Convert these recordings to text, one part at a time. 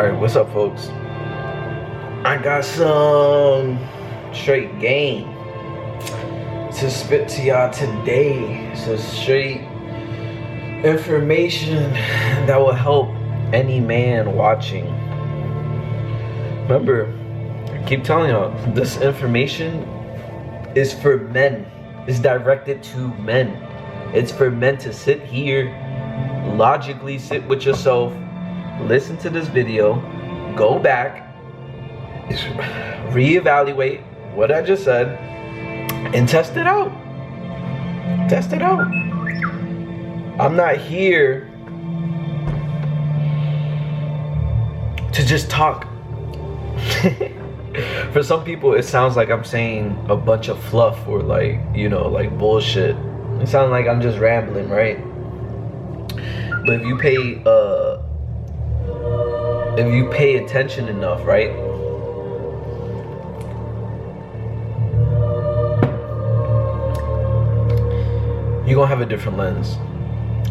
Alright, what's up, folks? I got some straight game to spit to y'all today. So straight information that will help any man watching. Remember, I keep telling y'all, this information is for men. It's directed to men. It's for men to sit here, logically sit with yourself, listen to this video, go back, reevaluate what I just said, and test it out. Test it out. I'm not here to just talk. For some people, it sounds like I'm saying a bunch of fluff or like, like bullshit. It sounds like I'm just rambling, right? But if you pay attention enough, right? You're gonna have a different lens.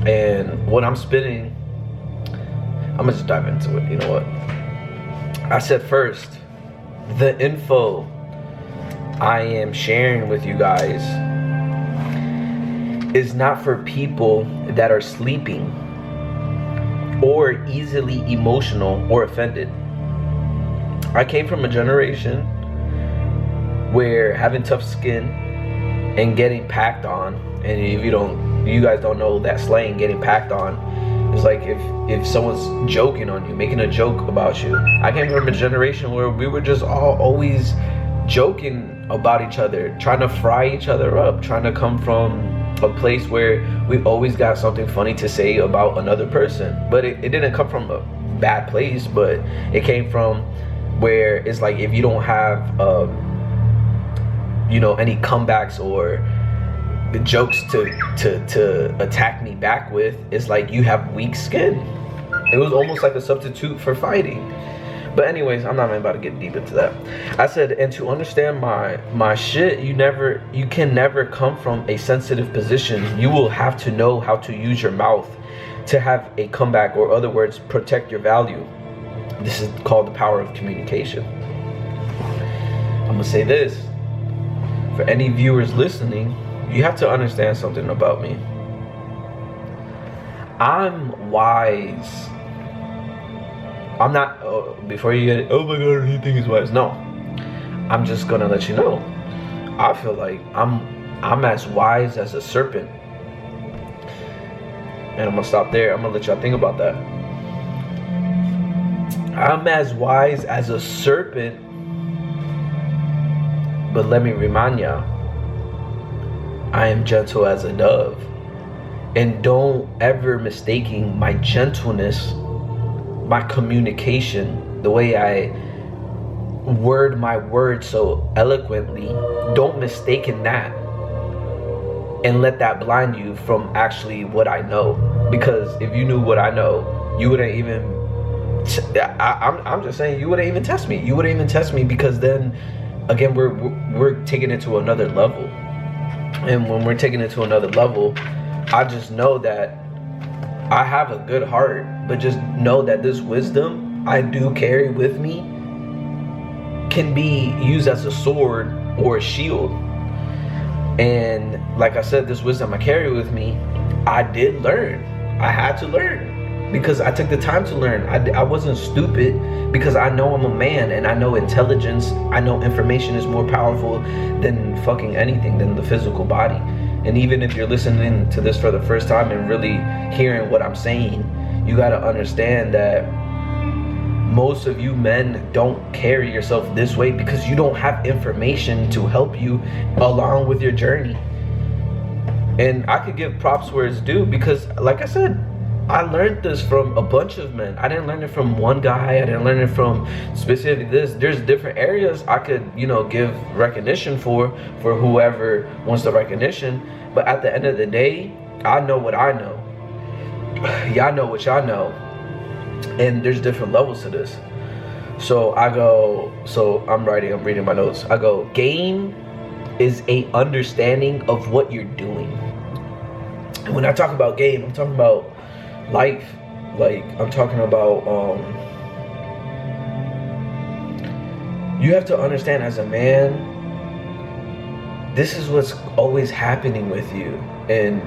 And what I'm spitting, I'm gonna just dive into it. You know what? I said first, the info I am sharing with you guys is not for people that are sleeping or easily emotional or offended. I came from a generation where having tough skin and getting packed on, and if you guys don't know that slang, getting packed on, it's like if someone's joking on you, making a joke about you. I came from a generation where we were just always joking about each other, trying to fry each other up, trying to come from a place where we always got something funny to say about another person. But it didn't come from a bad place, but it came from where it's like, if you don't have any comebacks or the jokes to attack me back with, it's like you have weak skin. It was almost like a substitute for fighting. But anyways, I'm not about to get deep into that. I said, and to understand my shit, you can never come from a sensitive position. You will have to know how to use your mouth to have a comeback, or other words, protect your value. This is called the power of communication. I'm gonna say this, for any viewers listening, you have to understand something about me. I'm wise. I'm not, before you get, oh my god, you think he's wise? No, I'm just gonna let you know. I feel like I'm as wise as a serpent. And I'm gonna stop there. I'm gonna let y'all think about that. I'm as wise as a serpent, but let me remind y'all, I am gentle as a dove. And don't ever mistaking my gentleness, my communication, the way I word my words so eloquently, don't mistaken that and let that blind you from actually what I know. Because if you knew what I know, you wouldn't even, I'm just saying, you wouldn't even test me. You wouldn't even test me, because then again, we're taking it to another level. And when we're taking it to another level, I just know that I have a good heart, but just know that this wisdom I do carry with me can be used as a sword or a shield. And like I said, this wisdom I carry with me, I did learn. I had to learn because I took the time to learn. I wasn't stupid, because I know I'm a man, and I know intelligence, I know information is more powerful than fucking anything, than the physical body. And even if you're listening to this for the first time and really hearing what I'm saying, you gotta understand that most of you men don't carry yourself this way because you don't have information to help you along with your journey. And I could give props where it's due, because like I said, I learned this from a bunch of men. I didn't learn it from one guy. I didn't learn it from specific this. There's different areas I could, give recognition for whoever wants the recognition. But at the end of the day, I know what I know. Y'all know what y'all know. And there's different levels to this. So I'm reading my notes. I go, game is a understanding of what you're doing. And when I talk about game, I'm talking about life. Like, I'm talking about You have to understand, as a man, this is what's always happening with you, and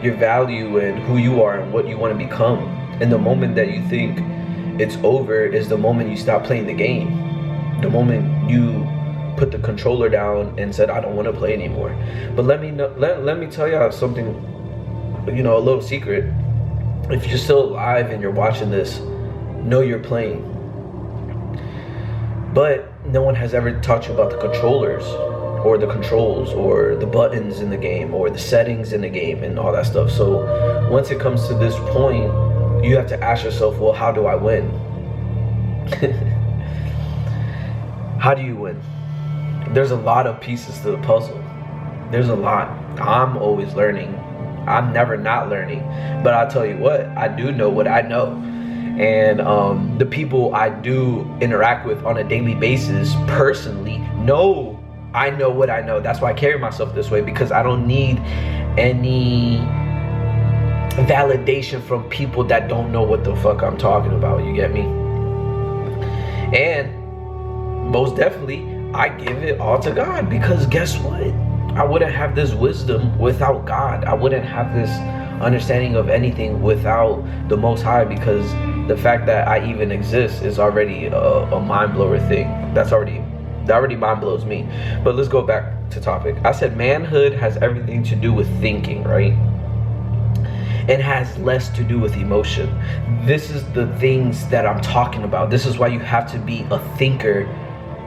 your value and who you are and what you want to become. And the moment that you think it's over is the moment you stop playing the game. The moment you put the controller down and said, I don't want to play anymore. But let me tell y'all something, you know, a little secret. If you're still alive and you're watching this, know you're playing. But no one has ever taught you about the controllers or the controls or the buttons in the game or the settings in the game and all that stuff. So once it comes to this point, you have to ask yourself, well, how do I win? How do you win? There's a lot of pieces to the puzzle. There's a lot. I'm always learning. I'm never not learning. But I'll tell you what, I do know what I know. And the people I do interact with on a daily basis personally know I know what I know. That's why I carry myself this way, because I don't need any validation from people that don't know what the fuck I'm talking about. You get me? And most definitely, I give it all to God, because guess what? I wouldn't have this wisdom without God. I wouldn't have this understanding of anything without the Most High, because the fact that I even exist is already a mind blower thing. That already mind blows me. But let's go back to topic. I said manhood has everything to do with thinking, right? And has less to do with emotion. This is the things that I'm talking about. This is why you have to be a thinker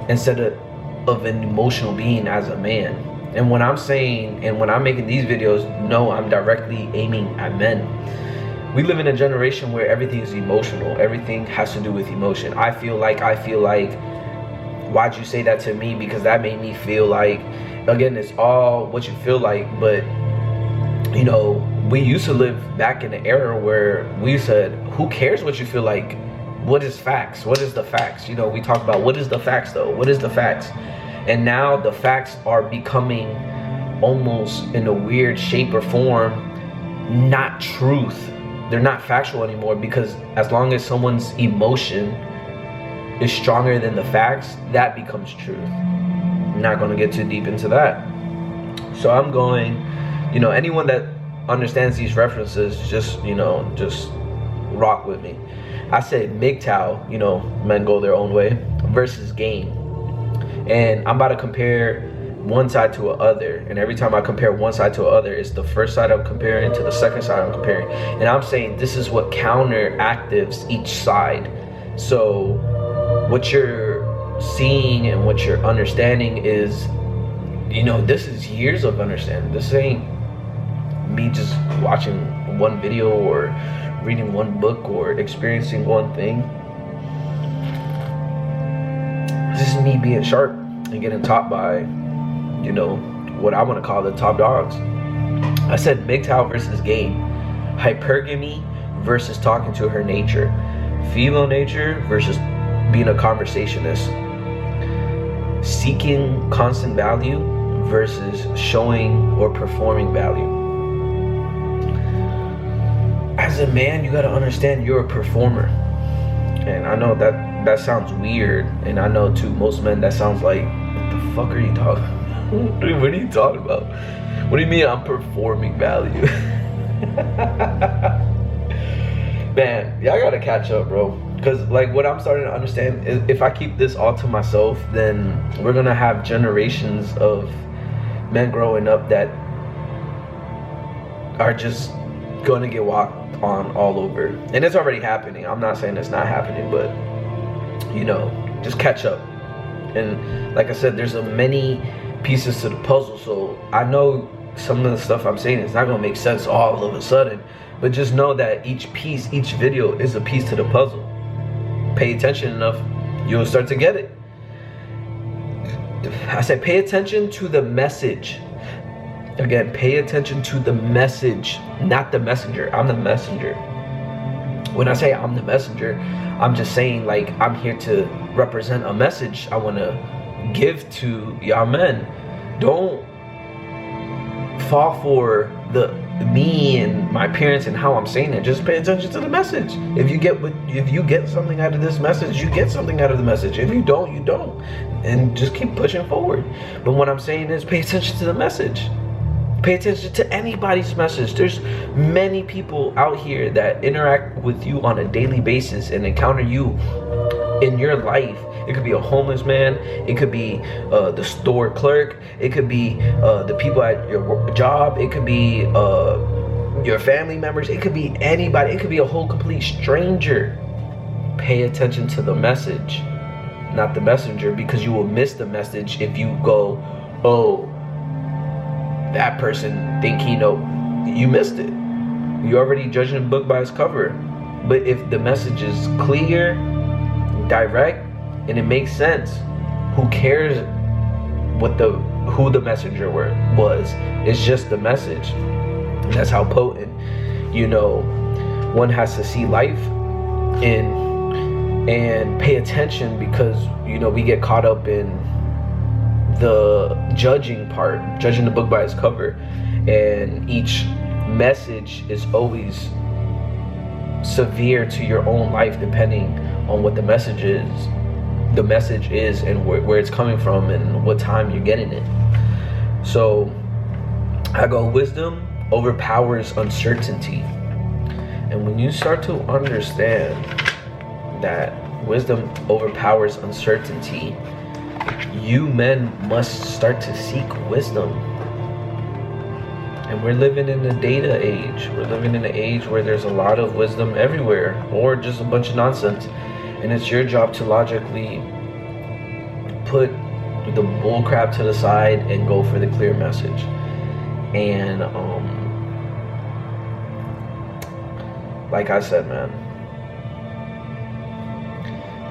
instead of an emotional being as a man. And when I'm saying, and when I'm making these videos, no, I'm directly aiming at men. We live in a generation where everything is emotional. Everything has to do with emotion. I feel like, why'd you say that to me? Because that made me feel like, again, it's all what you feel like. But, you know, we used to live back in the era where we said, who cares what you feel like? What is facts? What is the facts? You know, we talk about what is the facts though? What is the facts? And now the facts are becoming almost in a weird shape or form, not truth. They're not factual anymore, because as long as someone's emotion is stronger than the facts, that becomes truth. I'm not going to get too deep into that. So I'm going, you know, anyone that understands these references, just, you know, just rock with me. I said MGTOW, you know, men go their own way, versus game. And I'm about to compare one side to the other. And every time I compare one side to the other, it's the first side I'm comparing to the second side I'm comparing. And I'm saying this is what counteractives each side. So what you're seeing and what you're understanding is, you know, this is years of understanding. This ain't me just watching one video or reading one book or experiencing one thing. This is me being sharp and getting taught by, you know, what I want to call the top dogs. I said MGTOW versus game. Hypergamy versus talking to her nature. Female nature versus being a conversationist. Seeking constant value versus showing or performing value. As a man, you gotta understand you're a performer. And I know that sounds weird, and I know to most men that sounds like, what the fuck are you talking about? What are you talking about? What do you mean I'm performing value? Man, y'all gotta catch up, bro. Because like what I'm starting to understand is, if I keep this all to myself, then we're gonna have generations of men growing up that are just gonna get walked on all over. And it's already happening. I'm not saying it's not happening, but you know, just catch up. And like I said, there's so many pieces to the puzzle, so I know some of the stuff I'm saying is not gonna make sense all of a sudden, but just know that each piece, each video is a piece to the puzzle. Pay attention enough, you'll start to get it. I said pay attention to the message. Again, pay attention to the message, not the messenger. I'm the messenger. When I say I'm the messenger, I'm just saying, like, I'm here to represent a message I want to give to y'all men. Don't fall for the me and my parents and how I'm saying it. Just pay attention to the message. If you get something out of this message, you get something out of the message. If you don't, you don't. And just keep pushing forward. But what I'm saying is pay attention to the message. Pay attention to anybody's message. There's many people out here that interact with you on a daily basis and encounter you in your life. It could be a homeless man. It could be the store clerk. It could be the people at your job. It could be your family members. It could be anybody. It could be a whole complete stranger. Pay attention to the message, not the messenger, because you will miss the message if you go, oh, that person think he know. You missed it. You're already judging a book by its cover. But if the message is clear, direct, and it makes sense, who cares who the messenger was? It's just the message. And that's how potent, one has to see life and pay attention, because we get caught up in the judging part, judging the book by its cover, and each message is always severe to your own life depending on what the message is and where it's coming from and what time you're getting it. So I go, wisdom overpowers uncertainty. And when you start to understand that wisdom overpowers uncertainty, you men must start to seek wisdom. And we're living in the data age. We're living in an age where there's a lot of wisdom everywhere, or just a bunch of nonsense. And it's your job to logically put the bull crap to the side and go for the clear message. And like I said, man,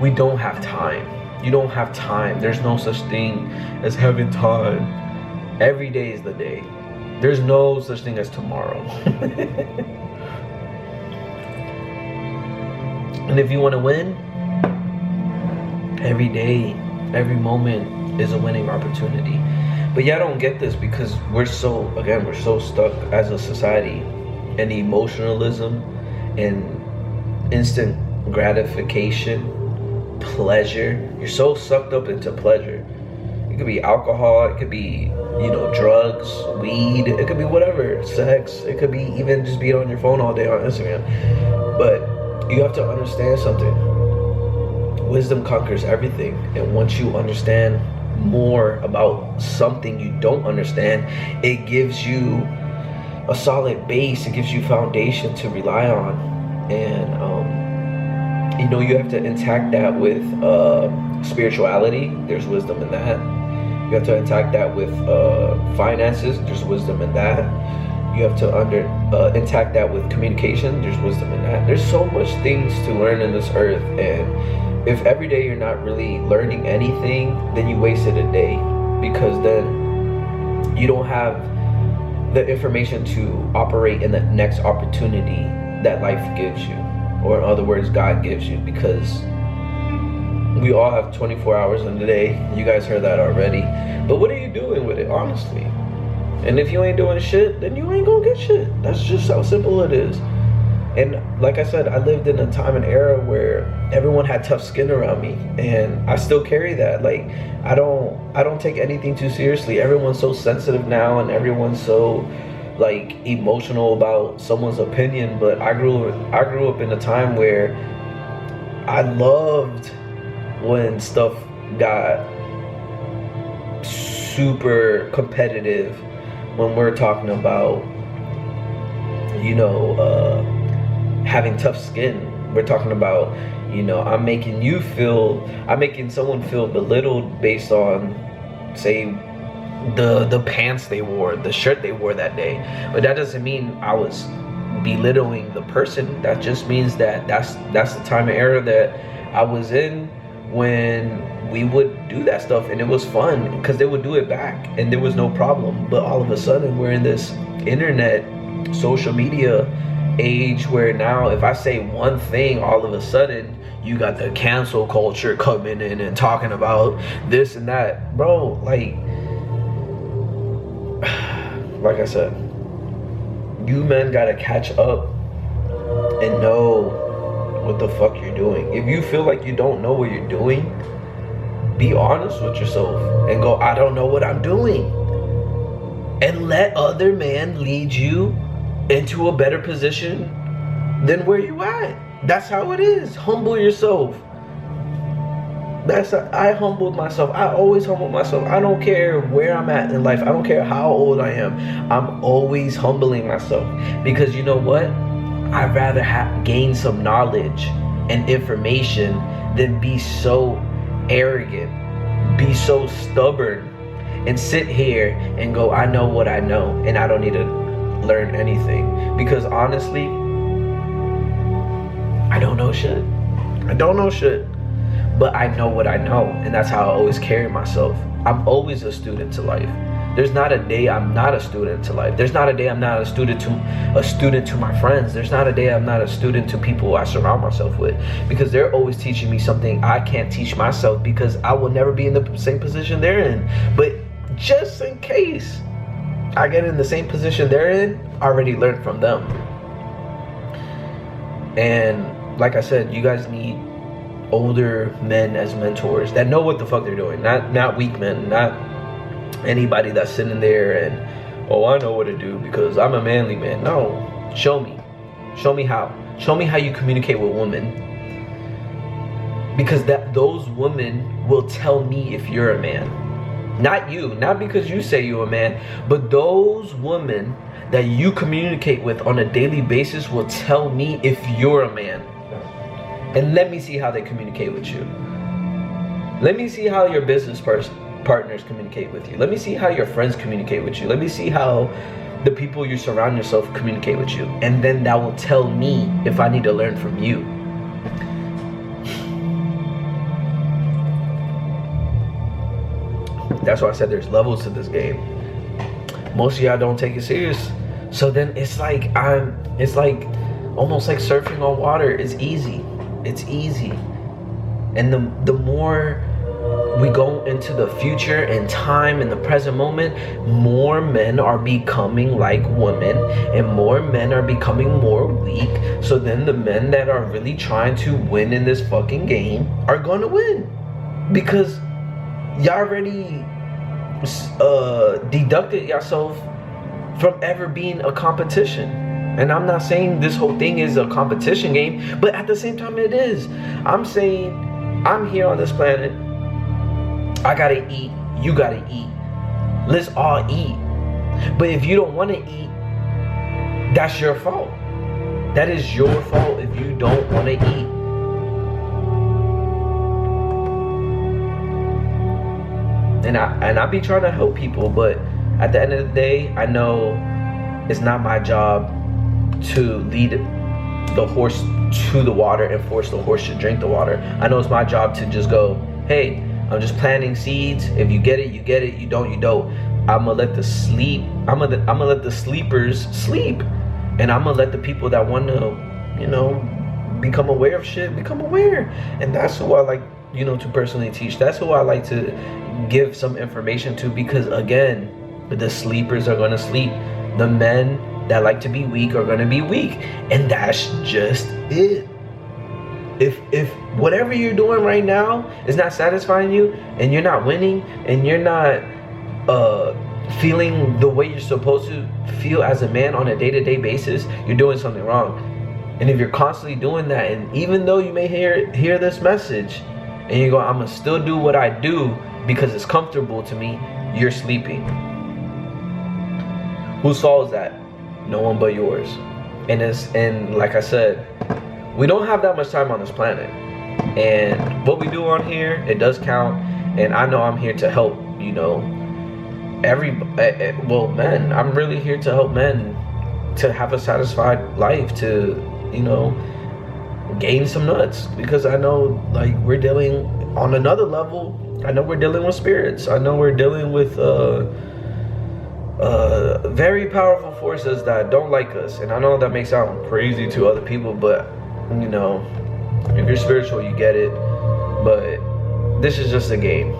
we don't have time. You don't have time. There's no such thing as having time. Every day is the day. There's no such thing as tomorrow. And if you want to win, every day, every moment is a winning opportunity. But yeah, I don't get this because we're so stuck as a society in emotionalism and instant gratification, pleasure. You're so sucked up into pleasure. It could be alcohol, it could be, drugs, weed, it could be whatever, sex, it could be even just being on your phone all day on Instagram. But you have to understand something. Wisdom conquers everything. And once you understand more about something you don't understand, it gives you a solid base, it gives you foundation to rely on. And you have to attack that with spirituality. There's wisdom in that. You have to attack that with finances. There's wisdom in that. You have to attack that with communication. There's wisdom in that. There's so much things to learn in this earth, and if every day you're not really learning anything, then you wasted a day, because then you don't have the information to operate in the next opportunity that life gives you, or in other words, God gives you, because we all have 24 hours in the day. You guys heard that already. But what are you doing with it, honestly? And if you ain't doing shit, then you ain't gonna get shit. That's just how simple it is. And like I said, I lived in a time and era where everyone had tough skin around me, and I still carry that. Like, I don't take anything too seriously. Everyone's so sensitive now, and everyone's so emotional about someone's opinion. But I grew up in a time where I loved when stuff got super competitive, when we're talking about having tough skin. We're talking about I'm making someone feel belittled based on, say, the pants they wore, the shirt they wore that day. But that doesn't mean I was belittling the person. That just means that that's the time and era that I was in, when we would do that stuff, and it was fun because they would do it back and there was no problem. But all of a sudden we're in this internet social media age where now if I say one thing, all of a sudden you got the cancel culture coming in and talking about this and that. Bro, like I said, You men gotta catch up and know what the fuck you're doing. If you feel like you don't know what you're doing, be honest with yourself and go, I don't know what I'm doing. And let other men lead you into a better position than where you at. That's how it is. Humble yourself. I humbled myself. I always humble myself. I don't care where I'm at in life. I don't care how old I am. I'm always humbling myself. Because you know what? I'd rather gain some knowledge and information than be so arrogant, be so stubborn, and sit here and go, I know what I know, and I don't need to learn anything. Because honestly, I don't know shit. I don't know shit. But I know what I know, and that's how I always carry myself. I'm always a student to life. There's not a day I'm not a student to life. There's not a day I'm not a student to my friends. There's not a day I'm not a student to people I surround myself with, because they're always teaching me something I can't teach myself, because I will never be in the same position they're in. But just in case I get in the same position they're in, I already learned from them. And like I said, you guys need older men as mentors that know what the fuck they're doing. Not weak men, not anybody that's sitting there and, oh, I know what to do because I'm a manly man. No, show me how. Show me how you communicate with women, because those women will tell me if you're a man. Not you, not because you say you're a man, but those women that you communicate with on a daily basis will tell me if you're a man. And let me see how they communicate with you. Let me see how your business partners communicate with you. Let me see how your friends communicate with you. Let me see how the people you surround yourself communicate with you. And then that will tell me if I need to learn from you. That's why I said there's levels to this game. Most of y'all don't take it serious. So then it's like almost like surfing on water. It's easy. It's easy. And the more we go into the future and time and the present moment, more men are becoming like women, and more men are becoming more weak. So then the men that are really trying to win in this fucking game are going to win, because y'all already deducted yourself from ever being a competition. And I'm not saying this whole thing is a competition game, but at the same time it is. I'm saying I'm here on this planet. I gotta eat. You gotta eat. Let's all eat. But if you don't want to eat, that's your fault. That is your fault if you don't want to eat. And I be trying to help people, but at the end of the day, I know it's not my job to lead the horse to the water and force the horse to drink the water. I know it's my job to just go, hey, I'm just planting seeds. If you get it, you get it. You don't, you don't. I'm gonna let the sleepers sleep, and I'm gonna let the people that want to, become aware of shit become aware. And that's who I like, to personally teach. That's who I like to give some information to, because again, the sleepers are gonna sleep. The men that like to be weak are gonna be weak, and that's just it. If whatever you're doing right now is not satisfying you, and you're not winning, and you're not feeling the way you're supposed to feel as a man on a day-to-day basis, you're doing something wrong. And if you're constantly doing that, and even though you may hear this message and you go, I'm gonna still do what I do because it's comfortable to me, you're sleeping. Whose fault is that? No one but yours. And like I said, we don't have that much time on this planet, and what we do on here, it does count. And I know I'm here to help, men. I'm really here to help men to have a satisfied life, to gain some nuts, because I know, like, we're dealing on another level. I know we're dealing with spirits. I know we're dealing with very powerful forces that don't like us. And I know that may sound crazy to other people, but if you're spiritual, you get it. But this is just a game,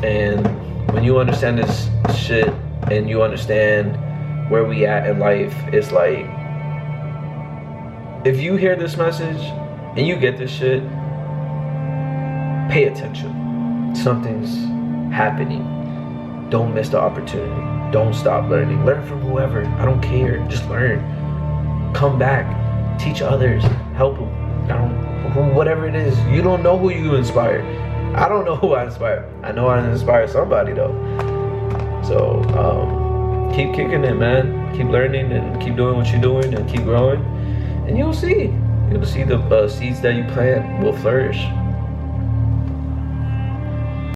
and when you understand this shit and you understand where we at in life, it's like if you hear this message and you get this shit, pay attention. Something's happening. Don't miss the opportunity. Don't stop learning. Learn from whoever. I don't care. Just learn. Come back. Teach others. Help them. Whatever it is. You don't know who you inspire. I don't know who I inspire. I know I inspire somebody though. So keep kicking it, man. Keep learning and keep doing what you're doing and keep growing. And you'll see. You'll see the seeds that you plant will flourish.